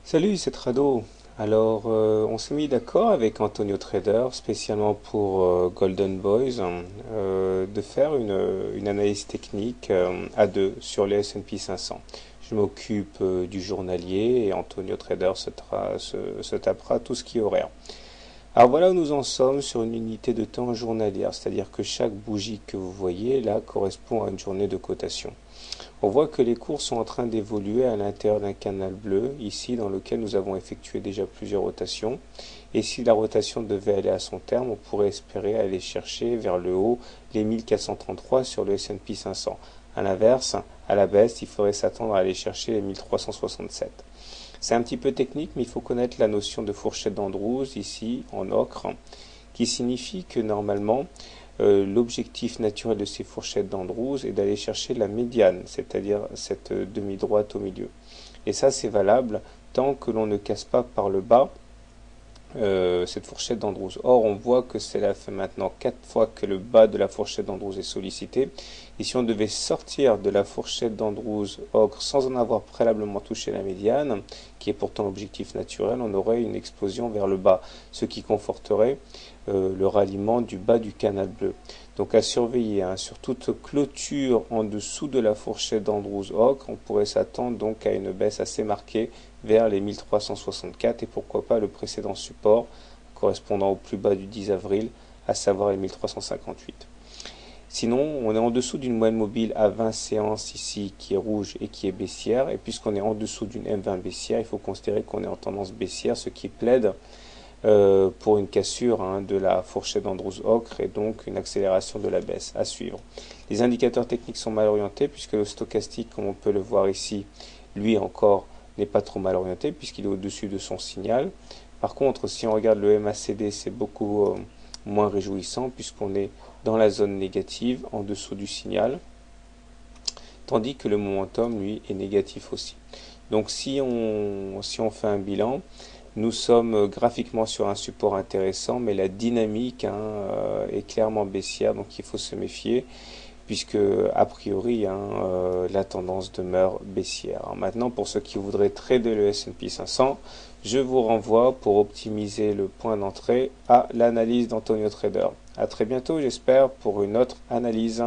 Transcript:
Salut, c'est Trado. Alors, on s'est mis d'accord avec Antonio Trader, spécialement pour Golden Boys, de faire une analyse technique à deux sur les S&P 500. Je m'occupe du journalier et Antonio Trader se tapera tout ce qui est horaire. Alors voilà où nous en sommes sur une unité de temps journalière, c'est-à-dire que chaque bougie que vous voyez là correspond à une journée de cotation. On voit que les cours sont en train d'évoluer à l'intérieur d'un canal bleu, ici dans lequel nous avons effectué déjà plusieurs rotations. Et si la rotation devait aller à son terme, on pourrait espérer aller chercher vers le haut les 1433 sur le S&P 500. À l'inverse, à la baisse, il faudrait s'attendre à aller chercher les 1367. C'est un petit peu technique, mais il faut connaître la notion de fourchette d'Andrews, ici en ocre, qui signifie que normalement, l'objectif naturel de ces fourchettes d'Andrews est d'aller chercher la médiane, c'est-à-dire cette demi-droite au milieu. Et ça, c'est valable tant que l'on ne casse pas par le bas cette fourchette d'Andrews. Or, on voit que cela fait maintenant 4 fois que le bas de la fourchette d'Andrews est sollicité. Et si on devait sortir de la fourchette d'Andrews ocre sans en avoir préalablement touché la médiane, qui est pourtant l'objectif naturel, on aurait une explosion vers le bas, ce qui conforterait le ralliement du bas du canal bleu. Donc à surveiller, hein, sur toute clôture en dessous de la fourchette d'Andrews ocre, on pourrait s'attendre donc à une baisse assez marquée vers les 1364 et pourquoi pas le précédent support correspondant au plus bas du 10 avril, à savoir les 1358. Sinon, on est en dessous d'une moyenne mobile à 20 séances ici qui est rouge et qui est baissière. Et puisqu'on est en dessous d'une M20 baissière, il faut considérer qu'on est en tendance baissière, ce qui plaide pour une cassure de la fourchette d'Andrews ocre et donc une accélération de la baisse à suivre. Les indicateurs techniques sont mal orientés puisque le stochastique, comme on peut le voir ici, lui encore n'est pas trop mal orienté puisqu'il est au-dessus de son signal. Par contre, si on regarde le MACD, c'est beaucoup moins réjouissant puisqu'on est dans la zone négative en dessous du signal, tandis que le momentum, lui, est négatif aussi. Donc si on fait un bilan, nous sommes graphiquement sur un support intéressant, mais la dynamique est clairement baissière, donc il faut se méfier, puisque a priori la tendance demeure baissière. Alors maintenant, pour ceux qui voudraient trader le S&P 500, je vous renvoie pour optimiser le point d'entrée à l'analyse d'Antonio Trader. A très bientôt, j'espère, pour une autre analyse.